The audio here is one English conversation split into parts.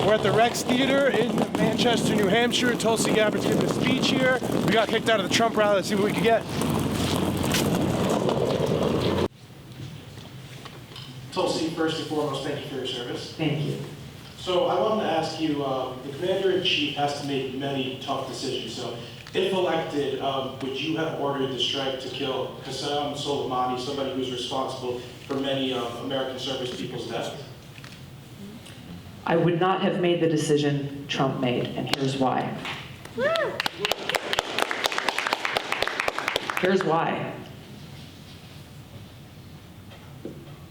We're at the Rex Theater in Manchester, New Hampshire. Tulsi Gabbard's giving a speech here. We got kicked out of the Trump rally. Let's see what we can get. Tulsi, first and foremost, thank you for your service. Thank you. So I wanted to ask you, the Commander-in-Chief has to make many tough decisions. So if elected, would you have ordered the strike to kill Qasem Soleimani, somebody who's responsible for many American service people's deaths? I would not have made the decision Trump made, and here's why. Here's why.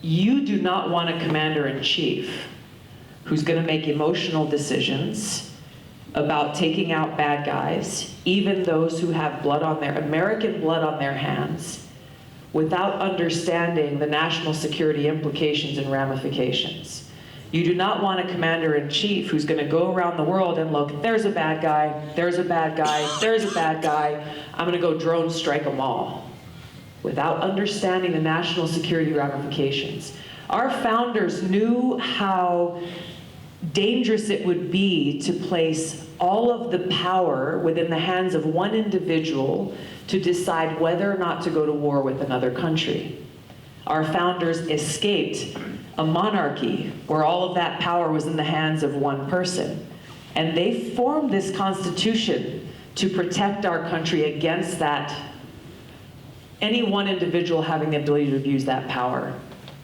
You do not want a commander-in-chief who's going to make emotional decisions about taking out bad guys, even those who have American blood on their hands, without understanding the national security implications and ramifications. You do not want a commander-in-chief who's going to go around the world and look, there's a bad guy, there's a bad guy, there's a bad guy, I'm going to go drone strike them all, without understanding the national security ramifications. Our founders knew how dangerous it would be to place all of the power within the hands of one individual to decide whether or not to go to war with another country. Our founders escaped a monarchy where all of that power was in the hands of one person. And they formed this Constitution to protect our country against that, any one individual having the ability to abuse that power.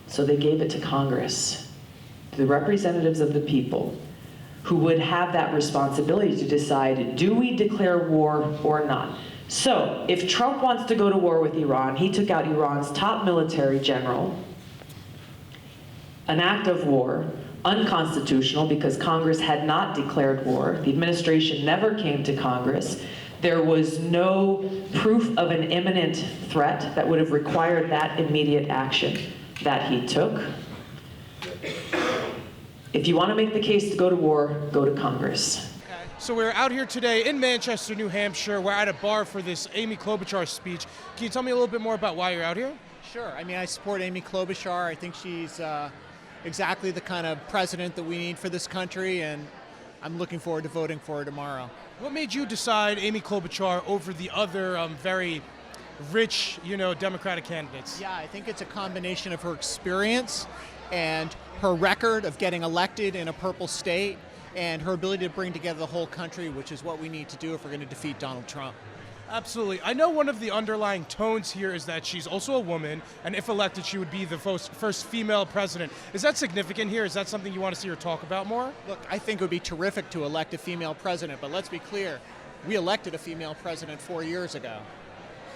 So they gave it to Congress, to the representatives of the people, who would have that responsibility to decide, do we declare war or not? So if Trump wants to go to war with Iran, he took out Iran's top military general, an act of war, unconstitutional because Congress had not declared war. The administration never came to Congress. There was no proof of an imminent threat that would have required that immediate action that he took. If you want to make the case to go to war, go to Congress. So we're out here today in Manchester, New Hampshire. We're at a bar for this Amy Klobuchar speech. Can you tell me a little bit more about why you're out here? Sure. I mean, I support Amy Klobuchar. I think she's exactly the kind of president that we need for this country, and I'm looking forward to voting for her tomorrow. What made you decide Amy Klobuchar over the other very rich, Democratic candidates? Yeah, I think it's a combination of her experience and her record of getting elected in a purple state and her ability to bring together the whole country, which is what we need to do if we're going to defeat Donald Trump. Absolutely. I know one of the underlying tones here is that she's also a woman, and if elected, she would be the first female president. Is that significant here? Is that something you want to see her talk about more? Look, I think it would be terrific to elect a female president, but let's be clear, we elected a female president 4 years ago,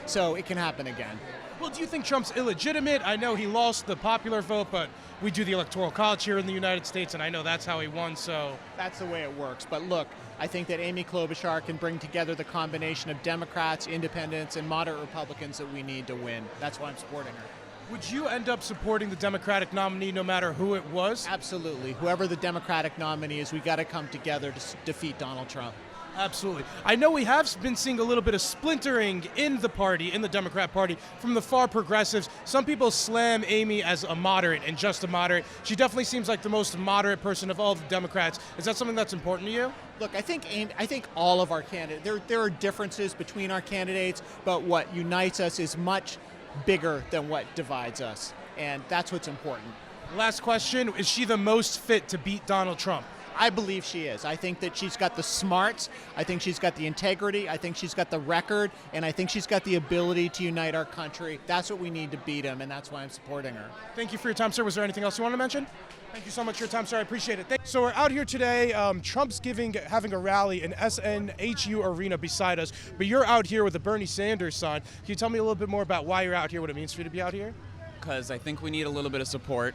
so it can happen again. Well, do you think Trump's illegitimate? I know he lost the popular vote, but we do the Electoral College here in the United States, and I know that's how he won, so... That's the way it works. But look, I think that Amy Klobuchar can bring together the combination of Democrats, independents, and moderate Republicans that we need to win. That's why I'm supporting her. Would you end up supporting the Democratic nominee no matter who it was? Absolutely. Whoever the Democratic nominee is, we got to come together to defeat Donald Trump. Absolutely. I know we have been seeing a little bit of splintering in the party, in the Democrat Party, from the far progressives. Some people slam Amy as a moderate and just a moderate. She definitely seems like the most moderate person of all the Democrats. Is that something that's important to you? Look, I think all of our candidates, there are differences between our candidates, but what unites us is much bigger than what divides us, and that's what's important. Last question, is she the most fit to beat Donald Trump? I believe she is. I think that she's got the smarts, I think she's got the integrity, I think she's got the record, and I think she's got the ability to unite our country. That's what we need to beat him, and that's why I'm supporting her. Thank you for your time, sir. Was there anything else you want to mention? Thank you so much for your time, sir. I appreciate it. So we're out here today. Trump's having a rally in SNHU Arena beside us, but you're out here with a Bernie Sanders sign. Can you tell me a little bit more about why you're out here, what it means for you to be out here? Because I think we need a little bit of support.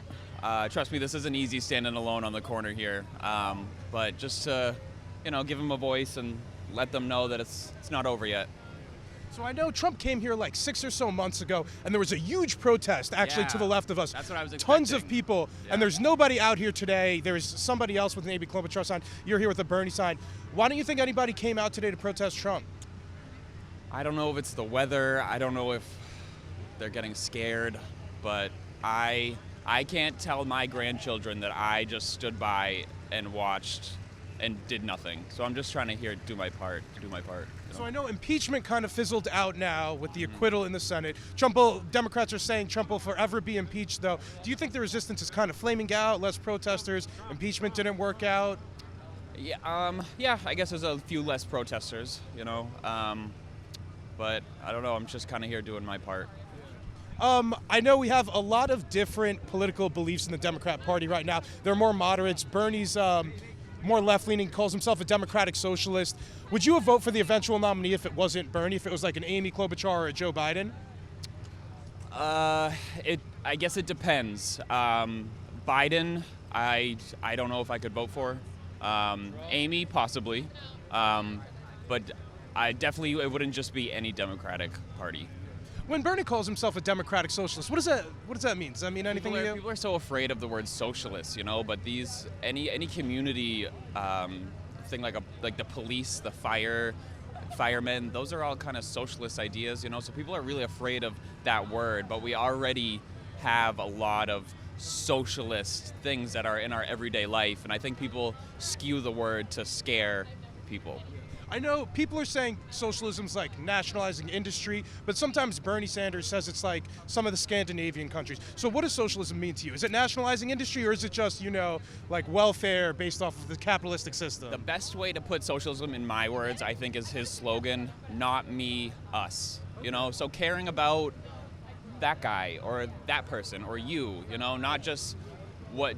Trust me, this isn't easy standing alone on the corner here, but just to, give them a voice and let them know that it's not over yet. So I know Trump came here like 6 or so months ago, and there was a huge protest actually to the left of us. That's what I was expecting. Tons of people, and there's nobody out here today. There's somebody else with an Amy Klobuchar sign. You're here with a Bernie sign. Why don't you think anybody came out today to protest Trump? I don't know if it's the weather. I don't know if they're getting scared, but I can't tell my grandchildren that I just stood by and watched and did nothing. So I'm just trying to do my part. So I know impeachment kind of fizzled out now with the acquittal in the Senate. Democrats are saying Trump will forever be impeached, though. Do you think the resistance is kind of flaming out? Less protesters? Impeachment didn't work out? Yeah, I guess there's a few less protesters, but I don't know. I'm just kind of here doing my part. I know we have a lot of different political beliefs in the Democrat Party right now. There are more moderates. Bernie's more left-leaning, calls himself a democratic socialist. Would you vote for the eventual nominee if it wasn't Bernie, if it was like an Amy Klobuchar or a Joe Biden? I guess it depends. Biden, I don't know if I could vote for. Amy, possibly. But it wouldn't just be any Democratic Party. When Bernie calls himself a democratic socialist, what does that mean? Does that mean anything to you? People are so afraid of the word socialist, but any community thing like the police, the firemen, those are all kind of socialist ideas, so people are really afraid of that word, but we already have a lot of socialist things that are in our everyday life, and I think people skew the word to scare people. I know people are saying socialism's like nationalizing industry, but sometimes Bernie Sanders says it's like some of the Scandinavian countries. So what does socialism mean to you? Is it nationalizing industry, or is it just, like welfare based off of the capitalistic system? The best way to put socialism in my words, I think, is his slogan, not me, us. So caring about that guy or that person or you, not just what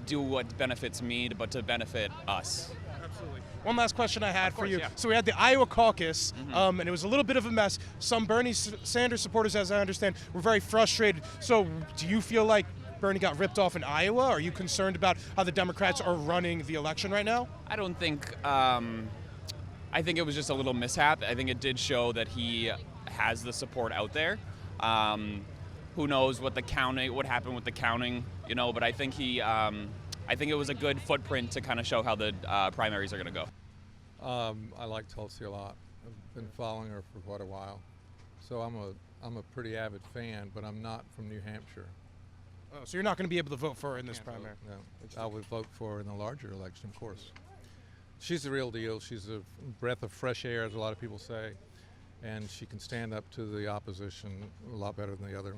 benefits me, but to benefit us. Absolutely. One last question I had for you. Yeah. So we had the Iowa caucus, and it was a little bit of a mess. Some Bernie Sanders supporters, as I understand, were very frustrated. So do you feel like Bernie got ripped off in Iowa? Are you concerned about how the Democrats are running the election right now? I don't think, I think it was just a little mishap. I think it did show that he has the support out there. Who knows what happened with the counting, but I think I think it was a good footprint to kind of show how the primaries are going to go. I like Tulsi a lot. I've been following her for quite a while. So I'm a pretty avid fan, but I'm not from New Hampshire. Oh, so you're not going to be able to vote for her in this primary? No, I would vote for her in the larger election, of course. She's the real deal. She's a breath of fresh air, as a lot of people say, and she can stand up to the opposition a lot better than the other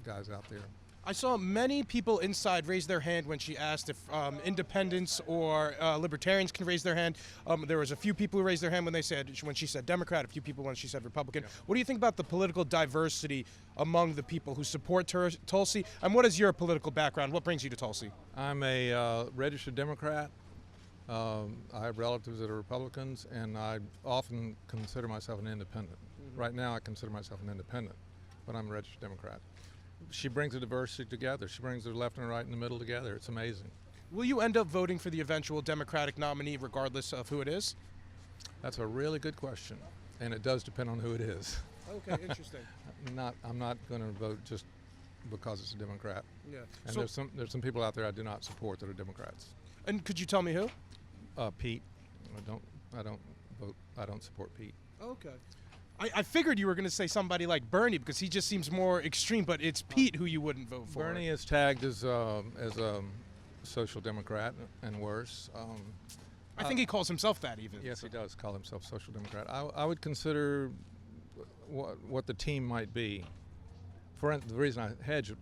guys out there. I saw many people inside raise their hand when she asked if independents or libertarians can raise their hand. There was a few people who raised their hand when she said Democrat, a few people when she said Republican. Yeah. What do you think about the political diversity among the people who support Tulsi? And what is your political background? What brings you to Tulsi? I'm a registered Democrat. I have relatives that are Republicans, and I often consider myself an independent. Mm-hmm. Right now I consider myself an independent, but I'm a registered Democrat. She brings the diversity together. She brings the left and right and the middle together. It's amazing. Will you end up voting for the eventual Democratic nominee regardless of who it is? That's a really good question, and it does depend on who it is. Okay, interesting. I'm not going to vote just because it's a Democrat. Yeah. And so, there's some people out there I do not support that are Democrats. And could you tell me who? Pete. I don't support Pete. Okay. I figured you were going to say somebody like Bernie because he just seems more extreme, but it's Pete who you wouldn't vote for. Bernie is tagged as a social democrat and worse. I think he calls himself that even. Yes, he does call himself social democrat. I would consider what the team might be. For the reason I hedge,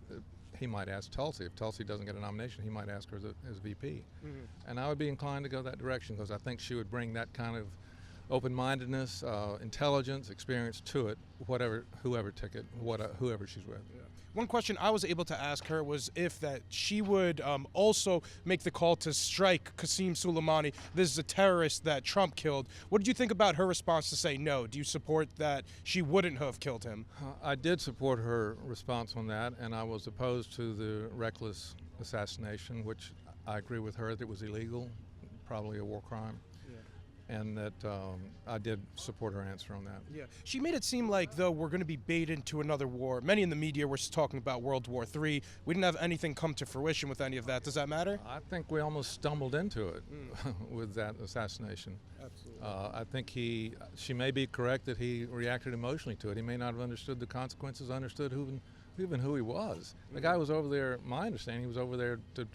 he might ask Tulsi. If Tulsi doesn't get a nomination, he might ask her as VP. Mm-hmm. And I would be inclined to go that direction because I think she would bring that kind of open-mindedness, intelligence, experience to it, whoever ticket, whoever she's with. Yeah. One question I was able to ask her was if that she would also make the call to strike Qasem Soleimani. This is a terrorist that Trump killed. What did you think about her response to say no? Do you support that she wouldn't have killed him? I did support her response on that, and I was opposed to the reckless assassination, which I agree with her that it was illegal, probably a war crime. And that I did support her answer on that. Yeah, she made it seem like, though, we're going to be baited into another war. Many in the media were talking about World War III. We didn't have anything come to fruition with any of that. Does that matter? I think we almost stumbled into it with that assassination. Absolutely. I think she may be correct that he reacted emotionally to it. He may not have understood the consequences, understood even who he was. The guy was over there, my understanding, he was over there to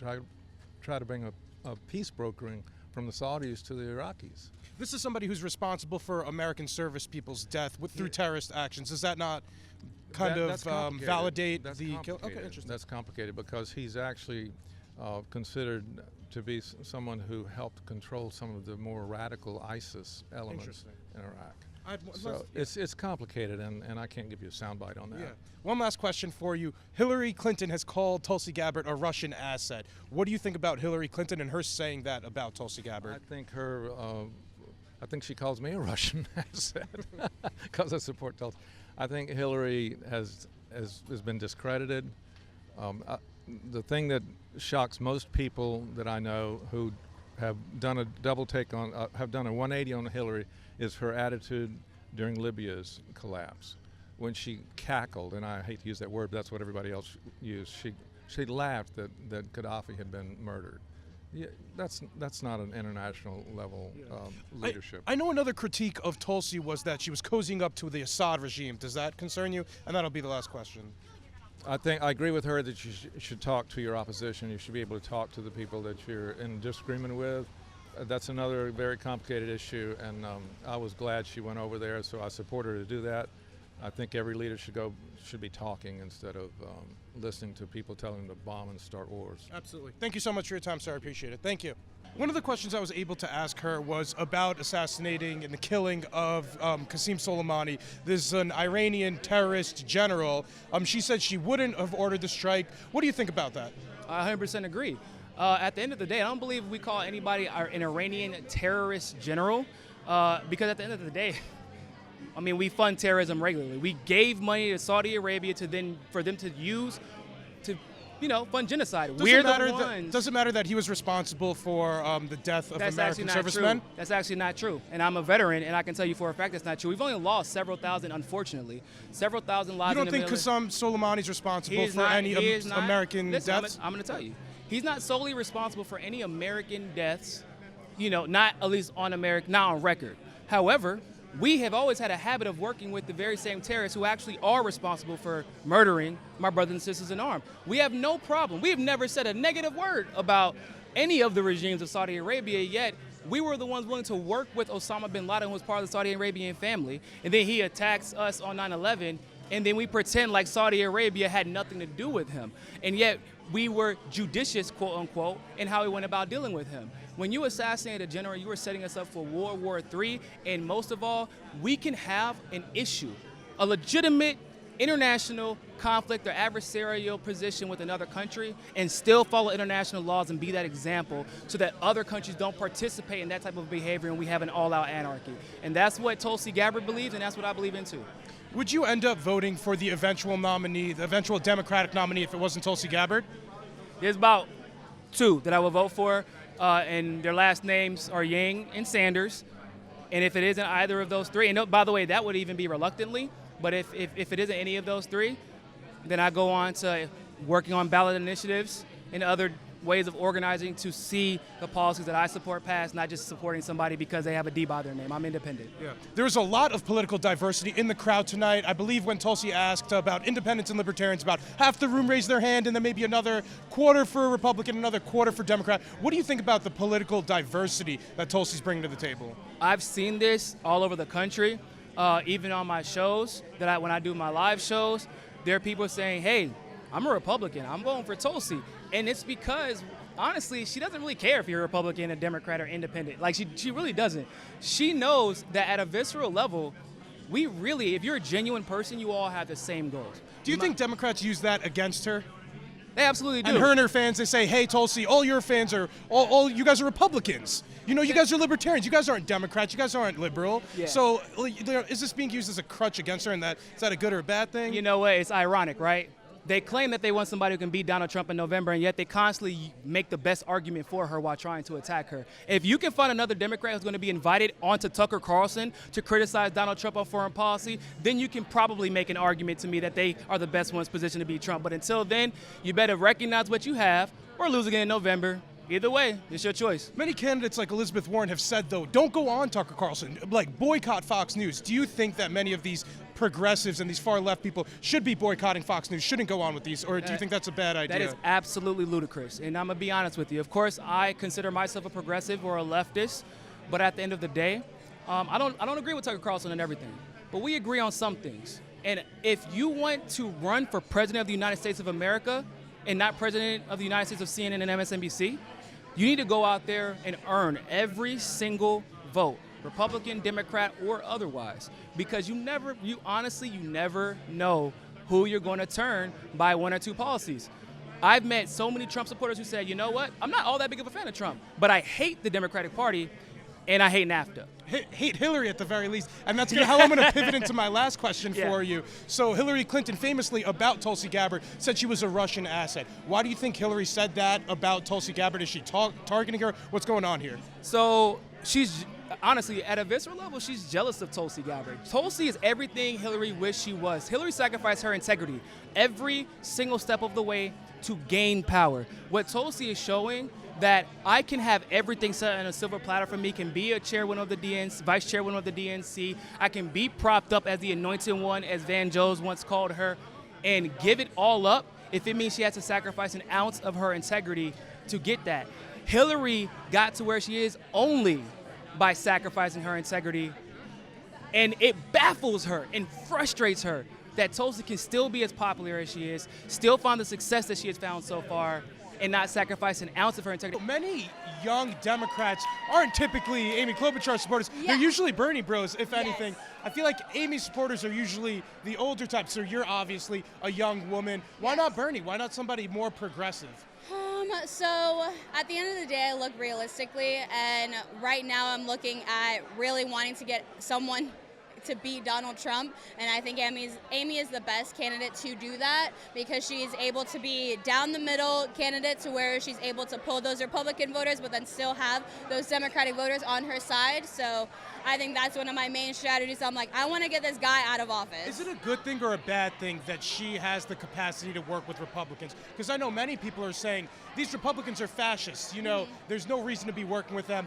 try to bring a peace brokering from the Saudis to the Iraqis. This is somebody who's responsible for American service people's death through terrorist actions. Does that not That's complicated. validate That's the kill? Okay, complicated. interesting. That's complicated because he's actually considered to be someone who helped control some of the more radical ISIS elements in Iraq. So it's complicated, and I can't give you a soundbite on that. Yeah. One last question for you. Hillary Clinton has called Tulsi Gabbard a Russian asset. What do you think about Hillary Clinton and her saying that about Tulsi Gabbard? I think she calls me a Russian asset because I support Tulsi. I think Hillary has been discredited. The thing that shocks most people that I know who have done a double take on, have done a 180 on Hillary, is her attitude during Libya's collapse. When she cackled, and I hate to use that word, but that's what everybody else used, she laughed that Gaddafi had been murdered. Yeah, that's not an international level leadership. I know another critique of Tulsi was that she was cozying up to the Assad regime. Does that concern you? And that'll be the last question. I agree with her that you should talk to your opposition. You should be able to talk to the people that you're in disagreement with. That's another very complicated issue, and I was glad she went over there, so I support her to do that. I think every leader should be talking instead of listening to people telling them to bomb and start wars. Absolutely. Thank you so much for your time, sir. I appreciate it. Thank you. One of the questions I was able to ask her was about assassinating and the killing of Qasem Soleimani. This is an Iranian terrorist general. She said she wouldn't have ordered the strike. What do you think about that? I 100% agree. At the end of the day, I don't believe we call anybody an Iranian terrorist general because at the end of the day, I mean, we fund terrorism regularly. We gave money to Saudi Arabia for them to use to, fund genocide. Does it matter that he was responsible for the death of American servicemen? That's actually not true. And I'm a veteran, and I can tell you for a fact that's not true. We've only lost several thousand, unfortunately. Several thousand lives. You don't think Qasem Soleimani's responsible for any American deaths? I'm going to tell you. He's not solely responsible for any American deaths, not at least not on record. However, we have always had a habit of working with the very same terrorists who actually are responsible for murdering my brothers and sisters in arms. We have no problem. We have never said a negative word about any of the regimes of Saudi Arabia, yet we were the ones willing to work with Osama bin Laden, who was part of the Saudi Arabian family, and then he attacks us on 9/11, and then we pretend like Saudi Arabia had nothing to do with him. And yet we were judicious, quote unquote, in how we went about dealing with him. When you assassinate a general, you are setting us up for World War III, and most of all, we can have an issue, a legitimate international conflict or adversarial position with another country and still follow international laws and be that example so that other countries don't participate in that type of behavior and we have an all-out anarchy. And that's what Tulsi Gabbard believes, and that's what I believe in too. Would you end up voting for the eventual nominee, the eventual Democratic nominee, if it wasn't Tulsi Gabbard? There's about two that I will vote for, and their last names are Yang and Sanders. And if it isn't either of those three, and by the way, that would even be reluctantly, but if it isn't any of those three, then I go on to working on ballot initiatives and other ways of organizing to see the policies that I support pass, not just supporting somebody because they have a D by their name. I'm independent. Yeah. There was a lot of political diversity in the crowd tonight. I believe when Tulsi asked about independents and libertarians, about half the room raised their hand and then maybe another quarter for Republican, another quarter for Democrat. What do you think about the political diversity that Tulsi's bringing to the table? I've seen this all over the country, even on my shows, when I do my live shows, there are people saying, hey, I'm a Republican, I'm voting for Tulsi. And it's because, honestly, she doesn't really care if you're a Republican, a Democrat, or independent. Like, she really doesn't. She knows that at a visceral level, if you're a genuine person, you all have the same goals. Do you think Democrats use that against her? They absolutely do. And her and her fans, they say, hey, Tulsi, all your fans are, all you guys are Republicans. You guys are libertarians. You guys aren't Democrats. You guys aren't liberal. Yeah. So is this being used as a crutch against her, and is that a good or a bad thing? You know what? It's ironic, right? They claim that they want somebody who can beat Donald Trump in November, and yet they constantly make the best argument for her while trying to attack her. If you can find another Democrat who's going to be invited onto Tucker Carlson to criticize Donald Trump on foreign policy, then you can probably make an argument to me that they are the best ones positioned to beat Trump. But until then, you better recognize what you have or lose again in November. Either way, it's your choice. Many candidates like Elizabeth Warren have said, though, don't go on Tucker Carlson, like boycott Fox News. Do you think that many of these progressives and these far left people should be boycotting Fox News, shouldn't go on with these, or do you think that's a bad idea? That is absolutely ludicrous, and I'm going to be honest with you. Of course, I consider myself a progressive or a leftist, but at the end of the day, I don't agree with Tucker Carlson and everything, but we agree on some things. And if you want to run for president of the United States of America and not president of the United States of CNN and MSNBC, you need to go out there and earn every single vote, Republican, Democrat, or otherwise, because you honestly never know who you're going to turn by one or two policies. I've met so many Trump supporters who said, you know what, I'm not all that big of a fan of Trump, but I hate the Democratic Party and I hate NAFTA. Hate Hillary at the very least, and that's how I'm going to pivot into my last question for you. So Hillary Clinton famously about Tulsi Gabbard said she was a Russian asset. Why do you think Hillary said that about Tulsi Gabbard? Is she targeting her? What's going on here? So she's honestly, at a visceral level, she's jealous of Tulsi Gabbard. Tulsi is everything Hillary wished she was. Hillary sacrificed her integrity every single step of the way to gain power. What Tulsi is showing that I can have everything set on a silver platter for me, can be a chairwoman of the DNC, vice chairwoman of the DNC. I can be propped up as the anointed one, as Van Jones once called her, and give it all up if it means she has to sacrifice an ounce of her integrity to get that. Hillary got to where she is only by sacrificing her integrity, and it baffles her and frustrates her that Tulsi can still be as popular as she is, still find the success that she has found so far, and not sacrifice an ounce of her integrity. Many young Democrats aren't typically Amy Klobuchar supporters. They're usually Bernie bros, if anything. I feel like Amy's supporters are usually the older type, so you're obviously a young woman. Why not Bernie? Why not somebody more progressive? So at the end of the day, I look realistically, and right now I'm looking at really wanting to get someone to beat Donald Trump, and I think Amy is the best candidate to do that because she's able to be down the middle candidate to where she's able to pull those Republican voters but then still have those Democratic voters on her side. So I think that's one of my main strategies. I'm like, I want to get this guy out of office. Is it a good thing or a bad thing that she has the capacity to work with Republicans? Because I know many people are saying these Republicans are fascists. You know, there's no reason to be working with them.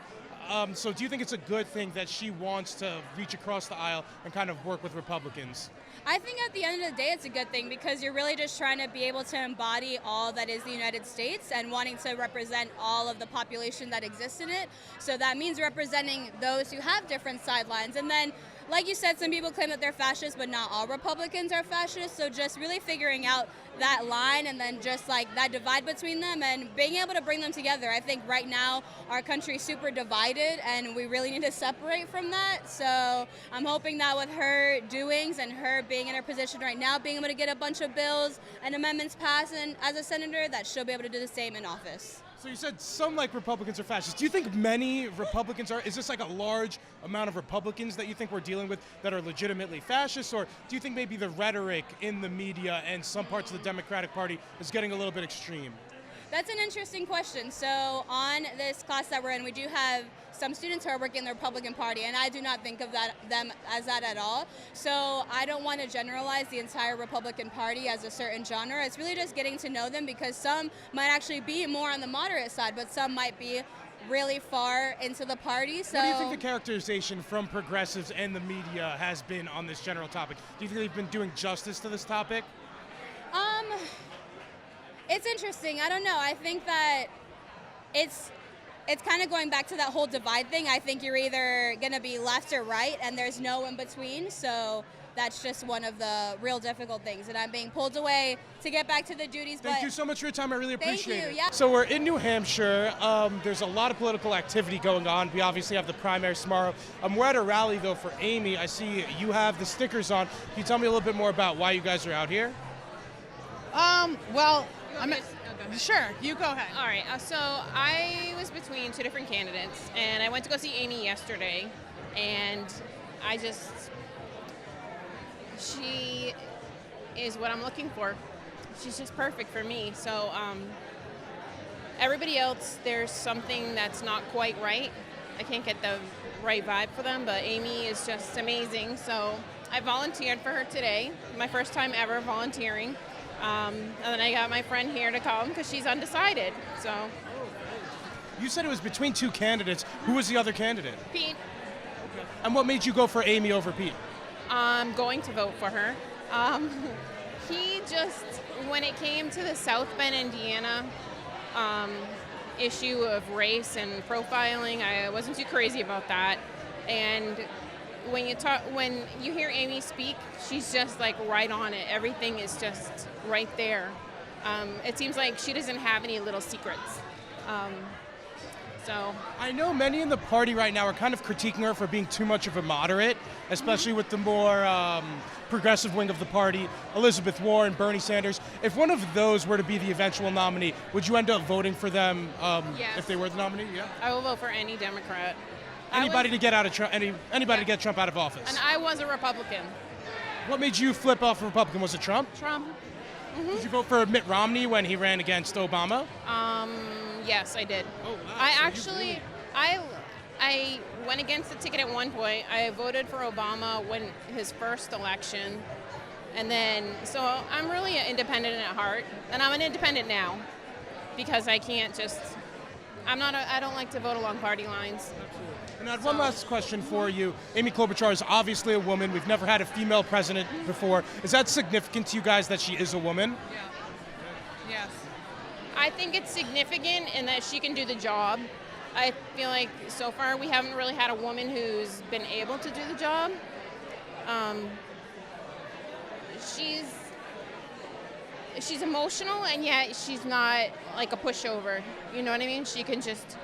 So do you think it's a good thing that she wants to reach across the aisle and kind of work with Republicans? I think at the end of the day, it's a good thing because you're really just trying to be able to embody all that is the United States and wanting to represent all of the population that exists in it. So that means representing those who have different sidelines. And then, like you said, some people claim that they're fascists, but not all Republicans are fascists. So just really figuring out that line and then just like that divide between them and being able to bring them together. I think right now our country is super divided and we really need to separate from that. So I'm hoping that with her doings and her being in her position right now, being able to get a bunch of bills and amendments passed and as a senator, that she'll be able to do the same in office. So you said some like Republicans are fascists. Do you think many Republicans are? Is this like a large amount of Republicans that you think we're dealing with that are legitimately fascists? Or do you think maybe the rhetoric in the media and some parts of the Democratic Party is getting a little bit extreme? That's an interesting question. So on this class that we're in, we do have some students who are working in the Republican Party, and I do not think of them as that at all. So I don't want to generalize the entire Republican Party as a certain genre. It's really just getting to know them because some might actually be more on the moderate side, but some might be really far into the party. So what do you think the characterization from progressives and the media has been on this general topic? Do you think they've been doing justice to this topic? It's interesting. I don't know. I think that it's kind of going back to that whole divide thing. I think you're either going to be left or right, and there's no in between. So that's just one of the real difficult things. And I'm being pulled away to get back to the duties. Thank you so much for your time. I really appreciate it. Yeah. So we're in New Hampshire. There's a lot of political activity going on. We obviously have the primaries tomorrow. We're at a rally, though, for Amy. I see you have the stickers on. Can you tell me a little bit more about why you guys are out here? Well, sure, you go ahead. All right, so I was between two different candidates, and I went to go see Amy yesterday, and she is what I'm looking for. She's just perfect for me. So everybody else, there's something that's not quite right. I can't get the right vibe for them, but Amy is just amazing. So I volunteered for her today, my first time ever volunteering. And then I got my friend here to come because she's undecided. So You said it was between two candidates. Who was the other candidate? Pete, And what made you go for Amy over Pete? I'm going to vote for her. He just, when it came to the South Bend, Indiana issue of race and profiling, I wasn't too crazy about that. And when you hear Amy speak, she's just like right on it. Everything is just right there. It seems like she doesn't have any little secrets. So I know many in the party right now are kind of critiquing her for being too much of a moderate, especially with the more progressive wing of the party, Elizabeth Warren, Bernie Sanders. If one of those were to be the eventual nominee, would you end up voting for them Yes. if they were the nominee? Yeah. I will vote for any Democrat. Anybody to get out of Trump, anybody to get Trump out of office. And I was a Republican. What made you flip off a Republican? Was it Trump? Trump. Did you vote for Mitt Romney when he ran against Obama? Yes, I did. Oh, wow. I So you actually, I went against the ticket at one point. I voted for Obama when his first election, and then so I'm really an independent at heart, and I'm an independent now because I can't just. I don't like to vote along party lines. And I had one last question for you. Amy Klobuchar is obviously a woman. We've never had a female president before. Is that significant to you guys that she is a woman? Yes. I think it's significant in that she can do the job. I feel like so far we haven't really had a woman who's been able to do the job. She's emotional, and yet she's not like a pushover. You know what I mean? She can just,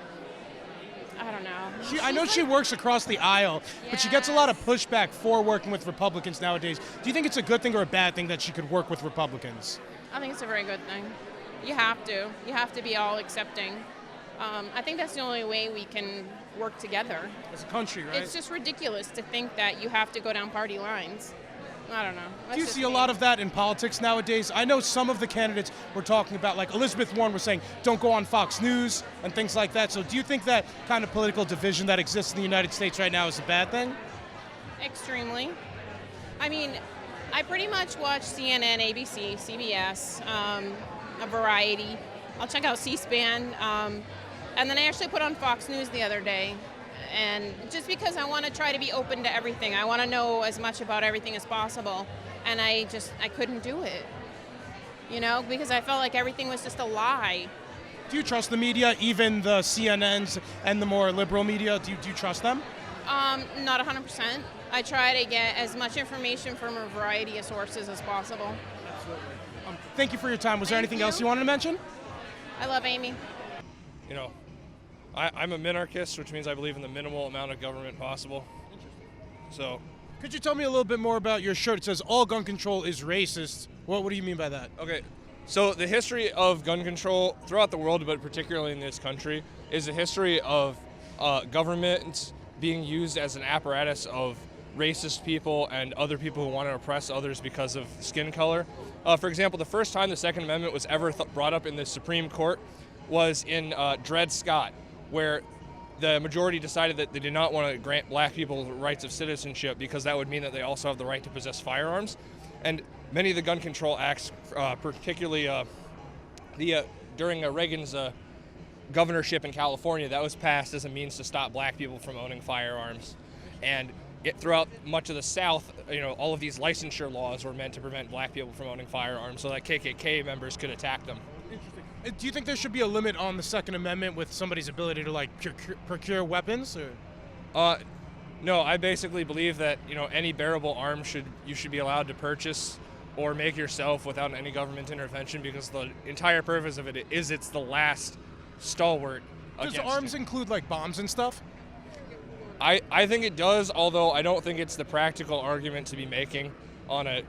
I don't know. I know she works across the aisle, but she gets a lot of pushback for working with Republicans nowadays. Do you think it's a good thing or a bad thing that she could work with Republicans? I think it's a very good thing. You have to. You have to be all accepting. I think that's the only way we can work together. As a country, right? It's just ridiculous to think that you have to go down party lines. I don't know. Do you see a lot of that in politics nowadays? I know some of the candidates were talking about, like Elizabeth Warren was saying, don't go on Fox News and things like that. So do you think that kind of political division that exists in the United States right now is a bad thing? Extremely. I mean, I pretty much watch CNN, ABC, CBS, a variety. I'll check out C-SPAN. And then I actually put on Fox News the other day. And just because I want to try to be open to everything. I want to know as much about everything as possible. And I couldn't do it. You know, because I felt like everything was just a lie. Do you trust the media, even the CNNs and the more liberal media? Do you trust them? Not 100%. I try to get as much information from a variety of sources as possible. Absolutely. Thank you for your time. Was there anything else you wanted to mention? I love Amy. You know, I'm a minarchist, which means I believe in the minimal amount of government possible. So, could you tell me a little bit more about your shirt? It says all gun control is racist. What do you mean by that? okay, so the history of gun control throughout the world, but particularly in this country, is a history of government being used as an apparatus of racist people and other people who want to oppress others because of skin color. For example, the first time the Second Amendment was ever brought up in the Supreme Court was in Dred Scott, where the majority decided that they did not want to grant black people the rights of citizenship because that would mean that they also have the right to possess firearms. And many of the gun control acts, particularly during Reagan's governorship in California, that was passed as a means to stop black people from owning firearms. And throughout much of the South, you know, all of these licensure laws were meant to prevent black people from owning firearms so that KKK members could attack them. Interesting. Do you think there should be a limit on the Second Amendment with somebody's ability to like procure weapons? Or? No, I basically believe that, you know, any bearable arm you should be allowed to purchase or make yourself without any government intervention, because the entire purpose of it is it's the last stalwart. Does arms include like bombs and stuff? I think it does, although I don't think it's the practical argument to be making on a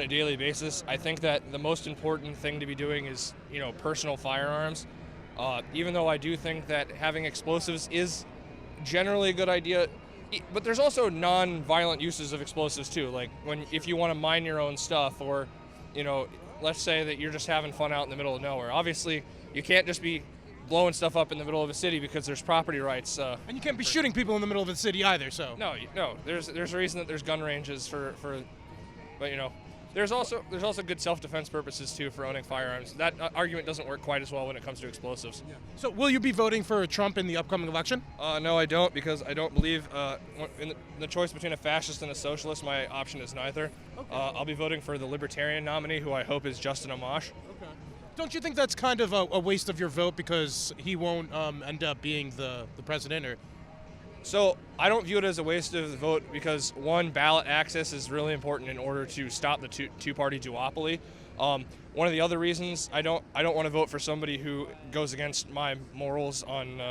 daily basis. I think that the most important thing to be doing is, you know, personal firearms. Even though I do think that having explosives is generally a good idea, but there's also non-violent uses of explosives too. Like if you want to mine your own stuff, or, you know, let's say that you're just having fun out in the middle of nowhere. Obviously, you can't just be blowing stuff up in the middle of a city because there's property rights. And you can't be shooting people in the middle of a city either. So no. There's a reason that there's gun ranges for but you know. There's also good self-defense purposes too for owning firearms. That argument doesn't work quite as well when it comes to explosives. So will you be voting for Trump in the upcoming election? No, I don't, because I don't believe in the choice between a fascist and a socialist. My option is neither. Okay. I'll be voting for the Libertarian nominee, who I hope is Justin Amash. Okay. Don't you think that's kind of a waste of your vote because he won't end up being the president? Or So I don't view it as a waste of the vote because, one, ballot access is really important in order to stop the two-party duopoly. One of the other reasons I don't want to vote for somebody who goes against my morals on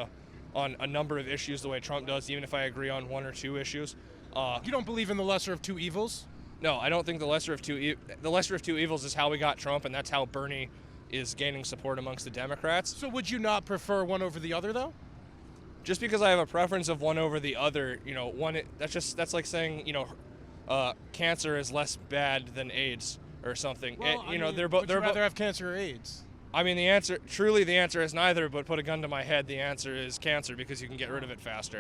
a number of issues the way Trump does, even if I agree on one or two issues. You don't believe in the lesser of two evils? No, I don't think the lesser of two evils is how we got Trump, and that's how Bernie is gaining support amongst the Democrats. So would you not prefer one over the other, though? Just because I have a preference of one over the other, that's like saying, cancer is less bad than AIDS or something. Well, they're both. Would you rather have cancer or AIDS? I mean, the answer is neither. But put a gun to my head, the answer is cancer, because you can get rid of it faster.